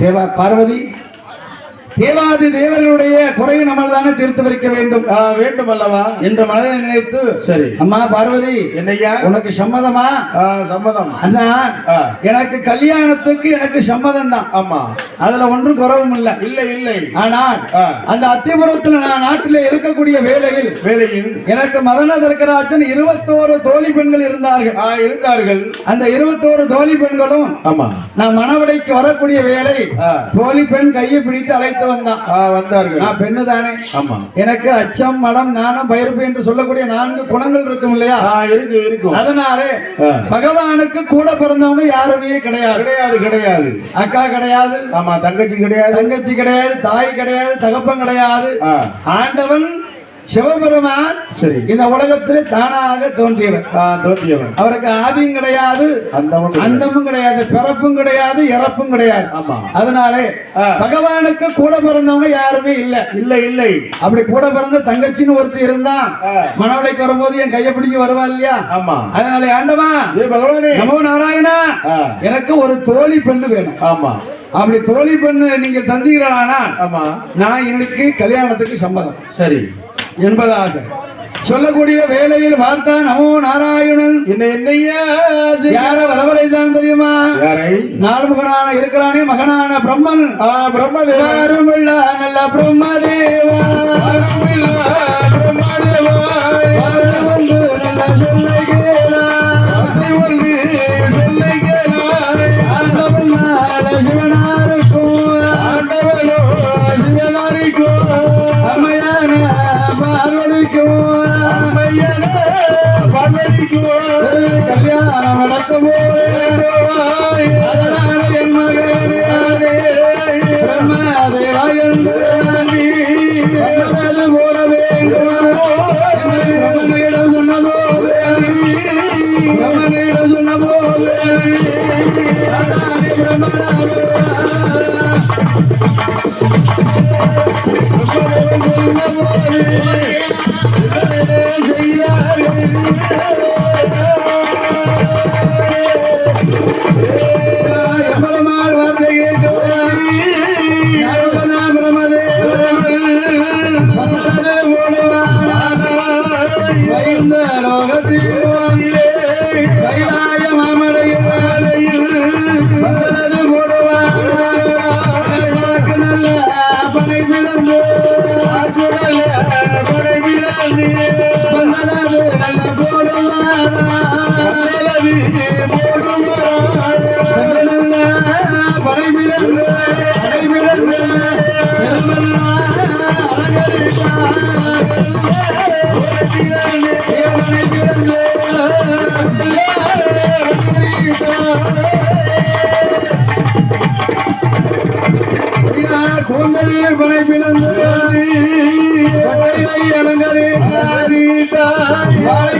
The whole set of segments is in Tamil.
தேவா பார்வதி தேவாதி தேவர்களுடைய குறையை நம்மள் தானே தீர்த்து வைக்க வேண்டும் வேண்டும் அல்லவா என்ற மனதை நினைத்து சரி அம்மா பார்வதி என்னையா உனக்கு சம்மதமா? சம்மதம் அண்ணா எனக்கு கல்யாணத்துக்கு எனக்கு சம்மதம் தான். ஆமா அதுல ஒன்றும் குறவும் இல்லை. இல்லை இல்லை. ஆனால் அந்த அத்திபுரத்தில் நான் நாட்டிலே இருக்கக்கூடிய வேளையில் எனக்கு மதன தர்க்கராஜன் 21 தோழி பெண்கள் இருந்தார்கள். அந்த 21 தோழி பெண்களும் ஆமா நான் மணவடைக்கு வரக்கூடிய வேளை தோழி பெண் கையை பிடித்து அழைத்து வந்தார்கள். நான் பெண்ணு தானே. ஆமா எனக்கு அச்சம் மடம் நாணம் பயிர்ப்பு என்று சொல்லக்கூடிய 4 குணங்கள் இருக்கும் இல்லையா? இருக்கும். அதனாலே பகவானுக்கு கூட பிறந்தவங்க யாருமே கிடையாது. அக்கா கிடையாது. ஆமா தங்கச்சி கிடையாது. தாய் கிடையாது. தகப்பன் கிடையாது. ஆண்டவன் சிவபெருமான் சரி இந்த உலகத்திலே தானாக தோன்றியவர். அவருக்கு ஆதியும் கிடையாது, அந்தமும் கிடையாது, பிறப்பும் கிடையாது, இறப்பும் கிடையாது. அதனாலே பகவானுக்கு கூட பிறந்தவங்க யாருமே இல்லை. அப்படி கூட பிறந்த தங்கச்சின்னு ஒருத்தர் இருந்தா மணவடைக்கு வரும்போது என் கையை பிடிச்சு வருவா இல்லையா? அதனாலே ஆண்டவா நமோ நாராயணா எனக்கு ஒரு தோழி பெண்ணு வேணும். அப்படி தோழி பெண்ணு நீங்க தந்தீர்களானா நான் எனக்கு கல்யாணத்துக்கு சம்மதம் சரி என்பதாக சொல்லக்கூடிய வேளையில் வார்த்தா நமோ நாராயணன் என்னையா யார வரவழைதான் தெரியுமா? நால்முகனான இருக்கிறானே மகனான பிரம்மன் பிரம்மதேவா நல்ல பிரம்மதேவா கல்யாணம் நடக்கும் என் மகனே பிரம்மதேவா என்று போல வேண்டும் சொன்ன போது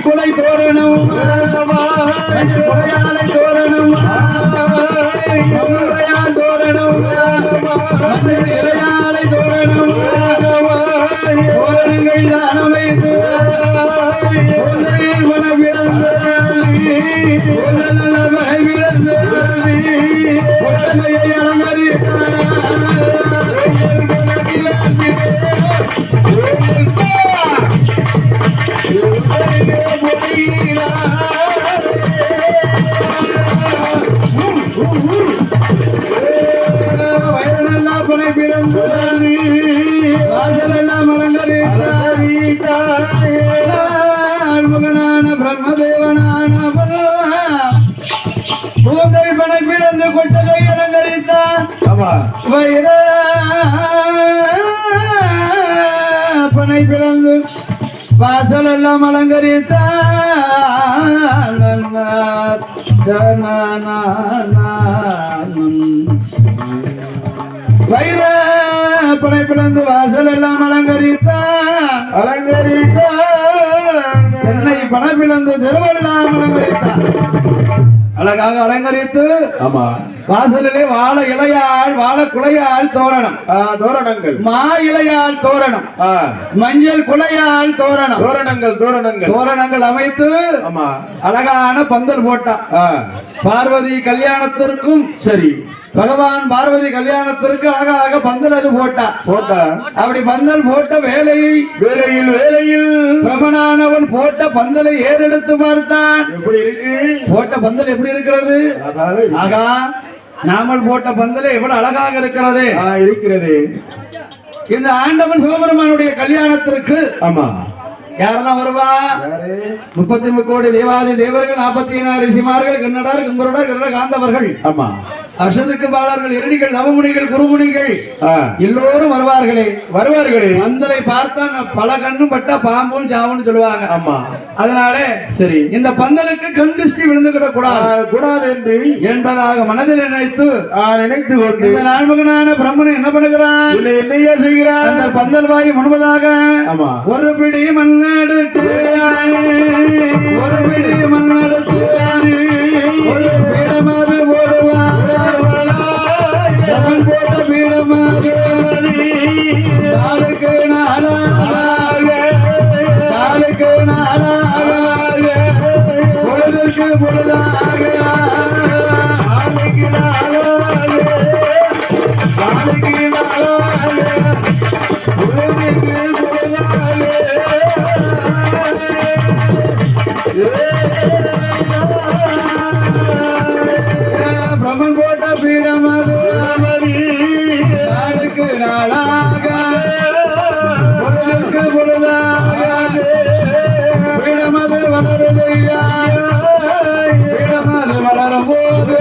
குலை தோரணம் குலையாலை தோரணம் தோரணம் இளையாலை தோரணம் தோரணங்கள் அமைத்து மன பிறந்து மழை பிறந்து வயதெல்லாம் புனை பிறந்து வாசலெல்லாம் மகனான பிரம்மதேவனான பூங்கை பனை பிறந்து கொட்டகை அலங்கரித்தான் வைர பனை பிறந்து வாசல் எல்லாம் அலங்கரித்தான் வைர பனை பிறந்து வாசல் எல்லாம் அலங்கரித்தான் என்னை பனை பிறந்து திருவெல்லாம் அலங்கரித்தான். அழகாக அலங்கரித்து வாசலிலே வாழ இலையால் வாழ குலையால் தோரணங்கள் மா இலையால் தோரணம் மஞ்சள் குலையால் தோரணங்கள் அமைத்து அழகான பந்தல் போட்டான். பார்வதி கல்யாணத்திற்கும் சரி பகவான் பார்வதி கல்யாணத்திற்கு அழகாக பந்தல் அது போட்டான். அப்படி பந்தல் போட்ட வேலையில் பிரமனானவன் போட்ட பந்தலை ஏறெடுத்து பார்த்தான். எப்படி இருக்கு? போட்ட பந்தல் எப்படி இருக்கிறது? ஆகா, நாமல் போட்ட பந்தலை எவ்வளவு அழகாக இருக்கிறது. இந்த ஆண்டவன் சிவபெருமானுடைய கல்யாணத்திற்கு ஆமா யாரெல்லாம் வருவா? 33 கோடி தேவாதி தேவர்கள், 46 ரிஷிமார்கள், கன்னடர், கும்பருடர், கருட காந்தவர்கள், ஆமா அர்ஷதுக்கு பாலர்கள், இரடிகள், நவமுனிகள், குருமுனிகள் எல்லோரும் வருவார்களே. பந்தலை பார்த்தா பல கண்ணும் பட்டா பாம்பும் சாவுன்னு சொல்லுவாங்க. ஆமா, அதனால சரி இந்த பந்தலுக்கு கண் திருஷ்டி விழுந்துவிடக் கூடாது என்பதாக மனதில் நினைத்து கொண்டு இந்த நான்மகனான பிரம்மன் என்ன பண்ணுகிறான்? என்னையா செய்கிறான்? அந்த பந்தல் வாயு முன்பதாக ஒரு பிடி மண்ணெடுத்து ஒரு பீடமாறு போடுவார். போட்ட பீடமாறு நாளுக்கு நாளாக பொழுதுக்கு பொழுதாக பிரம்மன் போட்ட பீடமது நாளுக்கு நாளாக பொழுதுக்கு பொழுதாக பீடமது வளருதையா. பீடமது வளரும் போது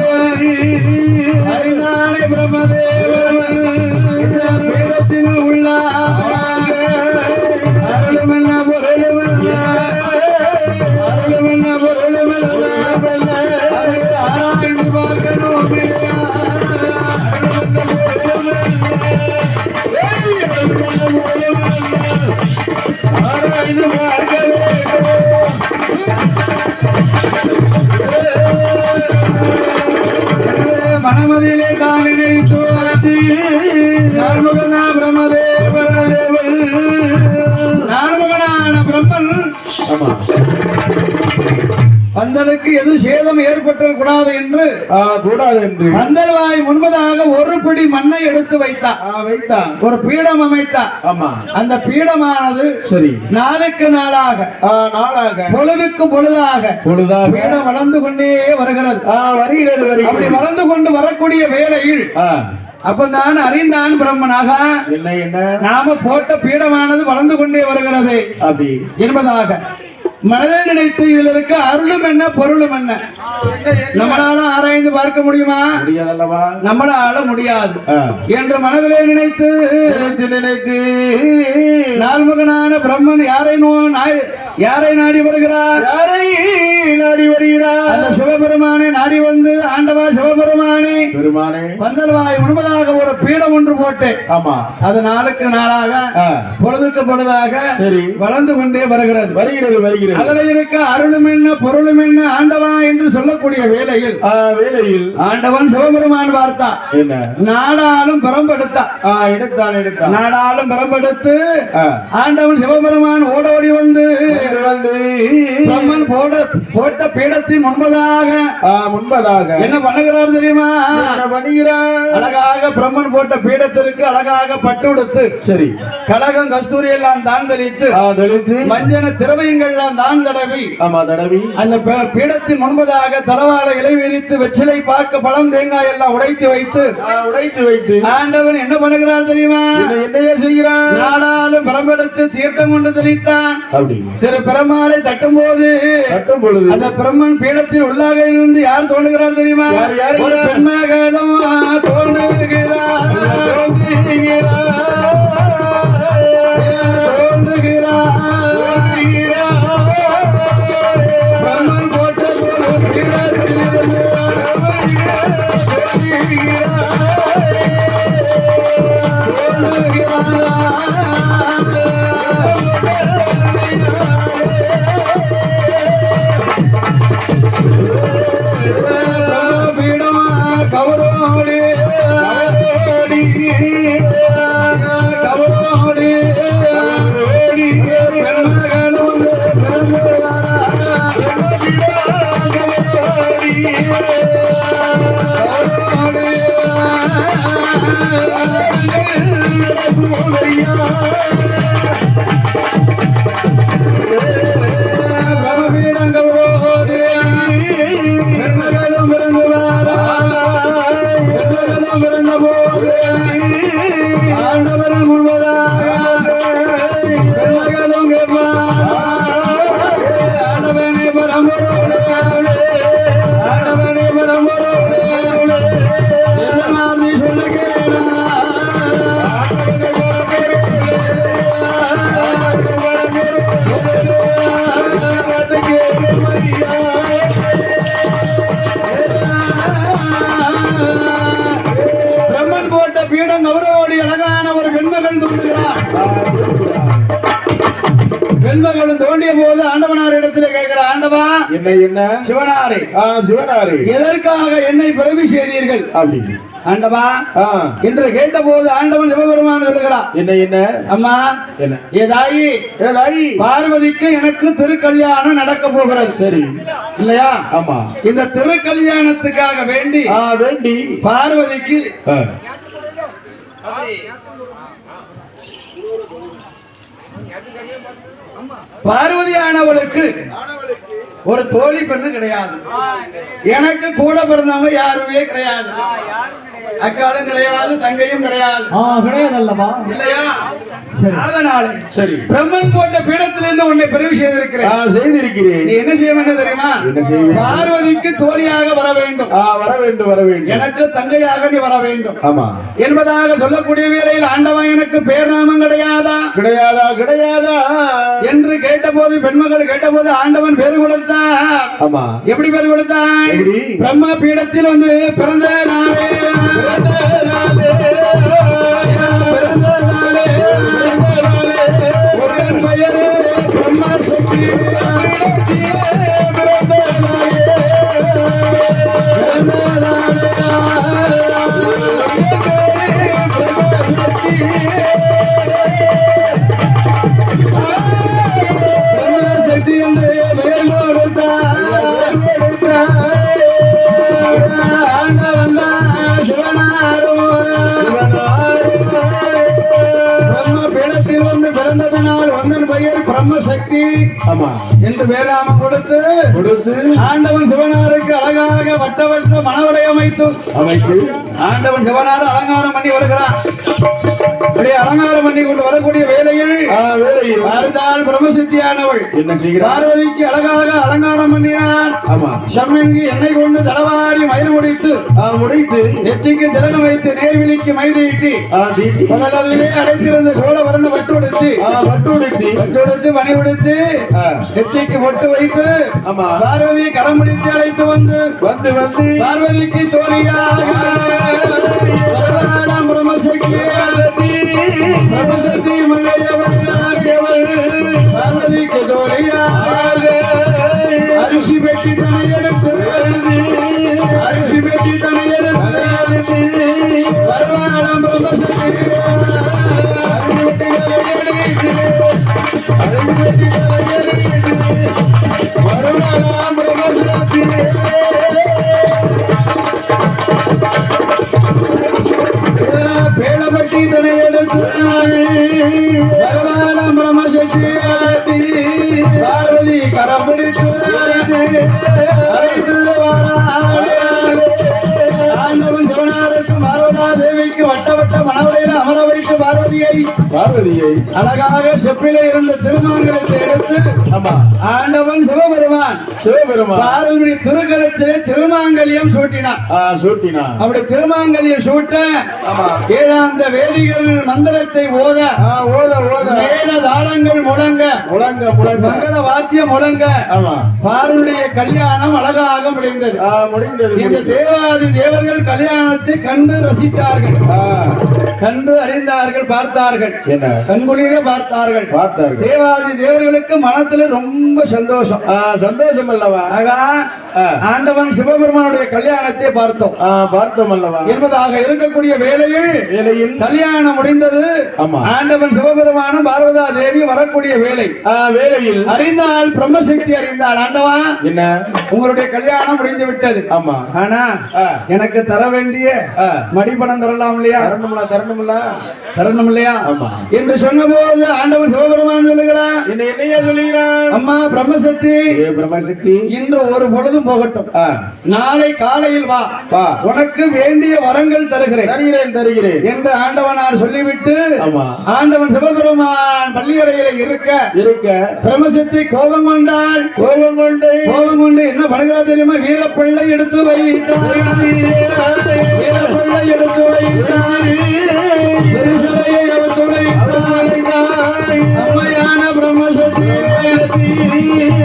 அறிந்தானே பிரம்மதேவன் பீடத்தில் உள்ள அருளுமென்ன பொருளுமென்ன ஆராய்ந்து பார்க்கணும். மனமதிலே தான் நினைத்து நான்முகனா பிரம்மதேவன் நான்முகனான பிரம்மன் பந்தலுக்கு எது சேதம் ஏற்பட்டக் கூடாது என்று பந்தல் வாய் முன்பதாக ஒரு பிடி மண்ணை எடுத்து வைத்தான். ஒரு பீடம் அமைத்தான். அந்த பீடமானது சரி நாளுக்கு நாளாக பொழுதுக்கு பொழுதாக பீடம் வளர்ந்து கொண்டே வருகிறது. அப்படி வளர்ந்து கொண்டு வரக்கூடிய வேளையில் அப்பதான் அறிந்தான் பிரம்மனாக என்ன நாம போட்ட பீடமானது வளர்ந்து கொண்டே வருகிறது என்பதாக மனதில் நினைத்து இதில் இருக்க அருளும் என்ன பொருளும் என்ன நம்மளால ஆராய்ந்து பார்க்க முடியுமா? நம்மளால முடியாது என்று மனதிலே நினைத்து நால்முகனான பிரம்மன் யாரை நாடி வருகிறார்? அந்த சிவபெருமானை நாடி வந்து ஆண்டவா சிவபெருமானே பந்தல் வாய் முன்பதாக ஒரு பீடம் ஒன்று போட்டேன். அது நாளுக்கு நாளாக பொழுதுக்கு பொழுதாக வளர்ந்து கொண்டே வருகிறது. அதில் இருக்க அருளும் என்ன பொருளும் என்ன ஆண்டவா என்று சொல்லக்கூடிய வேளையில் ஆண்டவன் சிவபெருமான் பார்த்தான். நாடாலும் பெறம்பெடுத்தான். நாடாலும் பெறம்பெடுத்து ஆண்டவன் சிவபெருமான் ஓடி வந்து பிரம்மன் போட்ட பீடத்தின் முன்பதாக என்ன பண்ணுகிறார் தெரியுமா? அழகாக பிரம்மன் போட்ட பீடத்திற்கு அழகாக பட்டு உடுத்து சரி கலகம் கஸ்தூரி எல்லாம் தான் தெளித்து மஞ்சன திரவியங்கள் தான் தடவி அந்த பீடத்தின் முன்பதாக தலவாழை இலை விரித்து வெற்றிலை பாக்கு பழம் தேங்காய் எல்லாம் உடைத்து வைத்து ஆண்டவன் என்ன பண்ணுகிறார் தெரியுமா? என்னையா செய்கிறான்? நாடாலும் பிரம்பெடுத்து தீர்த்தம் கொண்டு தெளித்தான். திரு பெருமாளை தட்டும் போது அந்த பிரம்மன் பீடத்தில் உள்ளாக இருந்து யார் தோன்றுகிறார் தெரியுமா? ஒரு பெண்மகளும் தோன்றுகிறார். பிரம்மன் போட்ட பீடத்தில் இருந்து பீடமா கவரோடி பிரமபீடங்களோடு பெண்மகளும் பிறந்துவாரா பெண்மகளும் பிறந்த போது ஆண்டவர்கள் முழுவதாக பெண்மகளும் கேட்பாரா ஆண்டவனே பரம்பரோடு ஆண்டவனே பரம்பரோடு எதனார் சொல்லு கேளா பிரம்மன் போட்ட பீடம் கௌரவோடி அழகான ஒரு பெண்மகள் தோன்றுகிறார். பெண்மகளும் தோண்டிய போது ஆண்டவனார் இடத்துல கேட்கிற ஆண்டவா என்ன என்ன சிவனாரே சிவனாரு எதற்காக என்னை பிறவி செய்தீர்கள் அப்படி ஆண்டவா என்று கேட்ட போது ஆண்டவன் சிவபெருமான் சொல்லுகிறான் என்ன என்ன அம்மா என்ன ஏதாயி பார்வதிக்கு எனக்கு திருக்கல்யாணம் நடக்க போகிறது சரி இல்லையா ஆமா இந்த திருக்கல்யாணத்துக்காக வேண்டி வேண்டி பார்வதிக்கு பார்வதியானவளுக்கு ஒரு தோழி பெண்ணு கிடையாது. எனக்கு கூட பிறந்தவங்க யாருமே கிடையாது. அக்காலும் கிடையாது, தங்கையும் கிடையாது. கிடையாதல்லவா இல்லையா? அதனாலே சரி பிரம்மன் போட்ட பீடத்திலிருந்து உன்னை பிரிவு செய்திருக்கிறேன். செய்திருக்கிறேன். நீ என்ன செய்ய வேண்டும் தெரியுமா? என்ன செய்வேன்? பார்வதிக்கு தோழியாக வர வேண்டும். வர வேண்டும் வர வேண்டும். எனக்கு தங்கையாக நீ வர வேண்டும். ஆமா என்பதாக சொல்லக்கூடிய வேளையில் ஆண்டவன் எனக்கு பேர் நாமம் கிடையாதா கிடையாதா கிடையாதா என்று கேட்டபோது பெண்மகள் கேட்டபோது ஆண்டவன் பேர் கொடுத்தான். ஆமா எப்படி பேர் கொடுத்தான்? எப்படி? பிரம்ம பீடத்தில் வந்து பிறந்த நாளே ஒரு பெயரு பிரம்ம சக்தி சக்தி என்று பெயர் கொடுத்தார். ஆண்டவன் சிவனாரும் பிரம்ம பீடத்தில் வந்து பிறந்ததனால் வந்தன் பெயர் பிரம்ம சக்தி ஆமா என்று பேராம கொடுத்து கொடுத்து ஆண்டவன் சிவனாருக்கு அழகாக வட்ட வட்ட மணவரை அமைத்து ஆண்டவன் சிவனார் அலங்காரம் பண்ணி வருகிறான். அப்படியே அலங்காரம் பண்ணி கொண்டு வரக்கூடிய வேலையில் பார்த்தால் பிரம்மசித்தியானவள் என்ன செய்கிறார்? பார்வதிக்கு அழகாக அலங்காரம் பண்ணினார். ஆமா சம்மங்கி எண்ணெய் கொண்டு தளவாரி மயில் முடித்து முடித்து நெத்திக்கு திலகம் வைத்து நேர்விழிக்கு மைதீட்டி முதலிலே அடைத்திருந்த கோலவர்ண வட்டுடுத்து வட்டுடுத்து மணி உடுத்து நெத்திக்கு பொட்டு வைத்து பார்வதியை கரம் பிடித்து அழைத்து வந்து வந்து வந்து பார்வதிக்கு தோழியாக பிரம்மசக்தி பிரம்மசக்தி பார்வதிக்கு தோழியாக அரிசி பெட்டி தனை எடுத்து அரிசி பெட்டி தனை எடுத்து வருமானம் பிரம்மசக்தி வருமானம் பிரம்மசக்தி பேளப்பட்டி தனை எடுத்து வருமானம் பிரம்மசக்தி பார்வதி கரம் பிடித்து ஆண்டவன் சிவனாருக்கு பார்வதா தேவிக்கு வட்ட வட்ட மணவரையில் அமர வைத்து பார்வதியை அழகாக செப்பிலே இருந்த திருமாங்கலத்தை எடுத்து ஆண்டவன் சிவபெருமான் பார்வதி திருக்கரத்திலே திருமாங்கல்யம் சூட்டினான். அப்படி திருமாங்கல்யம் சூட்ட வேதாந்த வேதிகள் மந்திரத்தை ஓத வேத தாளங்கள் முழங்க மங்கள வாத்தியம் முழங்க பார்வதிய கல்யாணம் அழகாக முடிந்தது. இந்த தேவாதி தேவர்கள் கல்யாணத்தை கண்டு ரசித்தார்கள், கண்டு அறிந்தார்கள். பார்த்தார்கள். என்ன கண்குளிர பார்த்தார்கள். பார்த்தார்கள். தேவாதி தேவர்களுக்கு மனத்துல ரொம்ப சந்தோஷம். சந்தோஷம் அல்லவா? ஆகா, ஆண்டவன் சிவபெருமானுடைய கல்யாணத்தை பார்த்தோம். பார்த்தோம் அல்லவா என்பதாக இருக்கக்கூடிய வேளையில் கல்யாணம் முடிந்தது. ஆமா. ஆண்டவன் சிவபெருமானும் பார்வதா தேவி வரக்கூடிய வேளையில் அறிந்தால் பிரம்மசக்தி அறிந்தாள். ஆண்டவா, என்ன உங்களுடைய கல்யாணம் முடிந்து விட்டது. ஆமா. ஆனா எனக்கு தர வேண்டிய மடிப்பணம் தரலாம் இல்லையா? தரணும் இல்லையா என்று சொன்னபோது ஆண்டவன் சிவபெருமான் சொல்லுகிறான், என்னையா சொல்லுகிறான்? அம்மா பிரம்மசக்தி, இன்று ஒரு பொழுதும் போகட்டும், நாளை காலையில் வா, உனக்கு வேண்டிய வரங்கள் தருகிறேன் என்று ஆண்டவனார் சொல்லிவிட்டு ஆண்டவன் சிவபெருமான் பள்ளியறையில இருக்க பிரம்மசக்தி கோபம் கொண்டாள். கோபம் கொண்டு என்ன பண்ணுகிறா தெரியுமா? வீரப்பிள்ளை எடுத்து வைத்தார். பெருசலையை அவர் துளைத்தார். அம்மையான பிரம்மசக்தி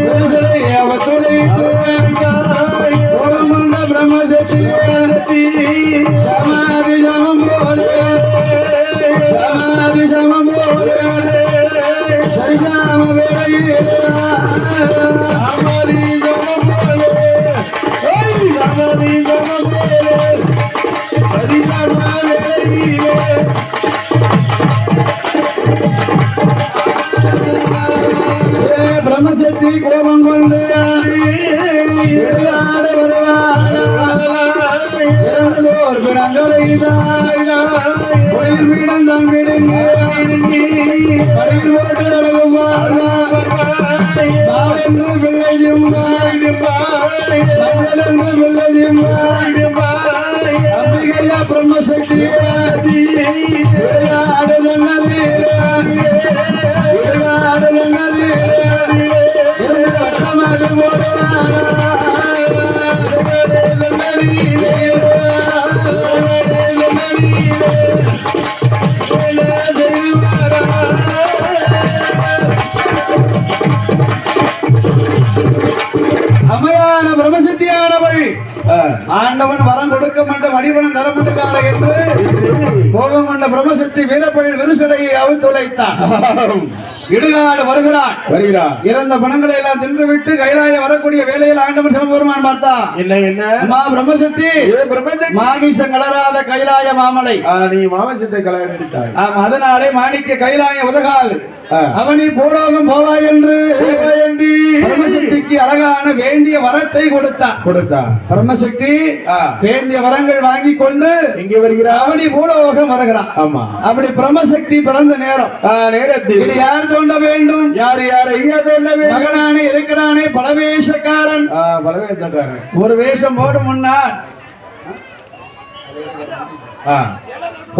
பெருசலையை அவர் துளைத்தார். கோபம் கொண்ட பிரம்மசக்தி சமாதி சமம் போல சரிசாம வேளையில் பிரம்மசக்தி கோபம் கொண்டு பிரம்மசக்தி அம்மையான பிரம்மசக்தியானவள் ஆண்டவன் வரம் கொடுக்க மாட்டேன் மடிவனம் தரப்பட்டுக்கார என்று கோபம் கொண்ட பிரம்மசக்தி வீரப்பழி விருசடையை அவித்துளைத்தான். இடுகாடு வருகிறான். இறந்த பணங்களை எல்லாம் தின்று விட்டு கைலாய வரக்கூடிய வேலையில் ஆண்டவன் சிவபெருமான் பார்த்தா, என்ன அம்மா பிரம்மசக்தி, மாமிசம் கலராத கைலாய மாமலை, நீ மாமிசத்தை கலரிட்டாய். அதனாலே மாணிக்க கைலாய உதகாது அவனி பூலோகம் போவாய் என்று பிரம்மசக்திக்கு அழகான வேண்டிய வரத்தை கொடுத்தான். பிரம்மசக்தி வேண்டிய வரங்கள் வாங்கி கொண்டு இங்கே வருகிறார். அவனி பூலோகம் வருகிறான். ஆமா. அப்படி பிரம்மசக்தி பிறந்த நேரத்தில் யார் தோண்ட வேண்டும்? யார் ஐயா தோண்ட வேண்டும்? மகனானே இருக்கிறானே பலவேஷக்காரன். ஒரு வேஷம் போடும் முன்னால்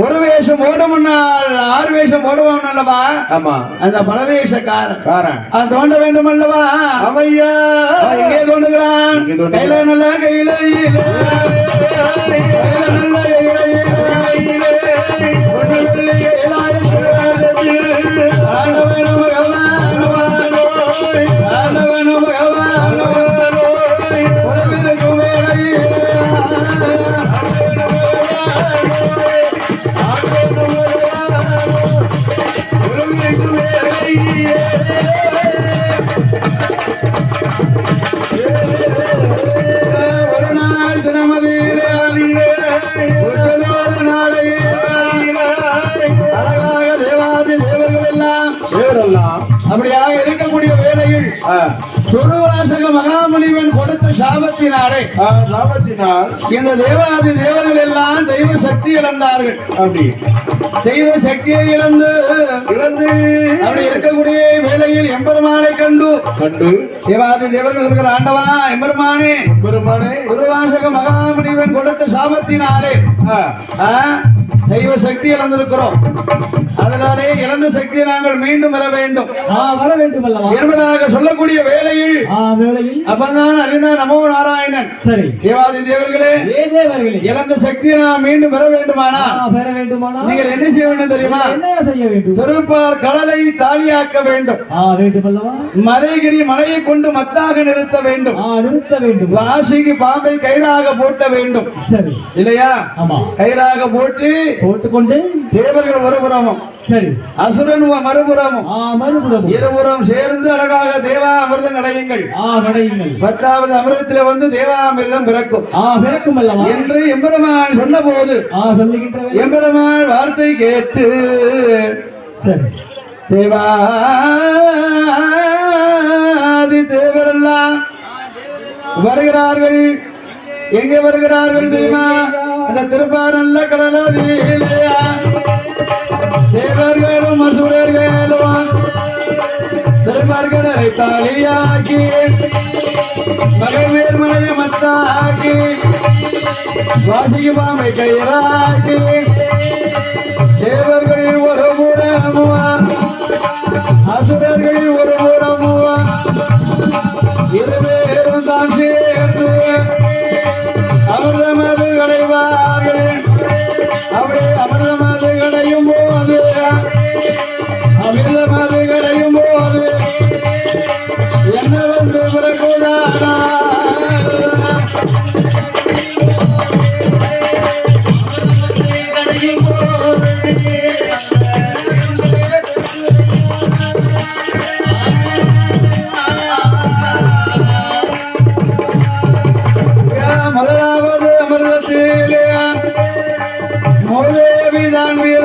ஒரு வேஷம் ஓடுமுன்னால் 6 வேஷம் ஓடுவான் அல்லவா? ஆமா. அந்த பலவேஷக்காரன் தோண்ட வேண்டும் அல்லவா? அவையா எங்கே தோண்டுகிறான்? கையில நல்ல கையில அப்படியாக இருக்கக்கூடிய வேளையில் துருவாசக மகாமுனிவன் கொடுத்த சாபத்தினாலே இந்த தேவாதி தேவர்கள் எல்லாம் தெய்வ சக்தி இழந்தார்கள். அப்படி தெய்வ சக்தியை இழந்து அப்படி இருக்கக்கூடிய வேளையில் எம்பெருமானை கண்டு தேவாதி தேவர்கள் இருக்கிற ஆண்டவா எம்பெருமானே துருவாசக மகாமுனிவன் கொடுத்த சாபத்தினாலே தெய்வ சக்தி இழந்திருக்கிறோம். அதனாலே இழந்த சக்தியை நாங்கள் மீண்டும் வர வேண்டும் என்பதாக சொல்லக்கூடிய வேளையில் அப்பதான் அறிந்தார் நமோ நாராயணன். சரி தேவாதி தேவர்களே இழந்த சக்தியை நாம் மீண்டும் பெற வேண்டுமானா நீங்கள் என்ன செய்ய வேண்டும் தெரியுமா? திருப்பார் கடலை தாலியாக்க வேண்டும். மலைகிரி மலையை கொண்டு மத்தாக நிறுத்த வேண்டும். வாசிக்கு பாம்பை கயிறாக போட்ட வேண்டும். சரி இல்லையா? கயிறாக போட்டு போட்டுக்கொண்டு தேவர்கள் ஒரு புறமும் சரி அசுரன் மறுபுறமும் மறுபுறம் இருபுறம் சேர்ந்து அழகாக தேவா அமிர்தம் கிடையுங்கள் கடையுங்கள் 10வது அமிர்தத்தில் வந்து தேவா அமிர்தம் பிறக்கும் பிறக்கும் அல்லவா என்று எம்பெருமான் சொன்ன போது சொல்லுகின்ற எம்பெருமான் வார்த்தை கேட்டு சரி தேவாதி தேவரெல்லாம் வருகிறார்கள். எங்கே வருகிறார்கள் தெரியுமா? அந்த திருப்பாரல்ல கடலதிலேயா தேவர்களும் அசுரர்களும் திருப்பார்களை தாலியாக்கி மகிழ்வேர் மலைய மத்தாக்கி வாசிக்கு பாம்பை கயிறாக்கி தேவர்கள் ஒரு புறமுவா அசுரர்கள் ஒரு புறமுவா இருவேரும் தான் சேர்ந்து அமிர்தமது கடைவார்கள். அப்படி அமிர்தமது கடையும் போது அமிர்தமது கடையும் போது என்ன வந்து பிறகுதானா கடையும் போது முதலாவது அமிர்தத்திலே மூதேவிதான் வீர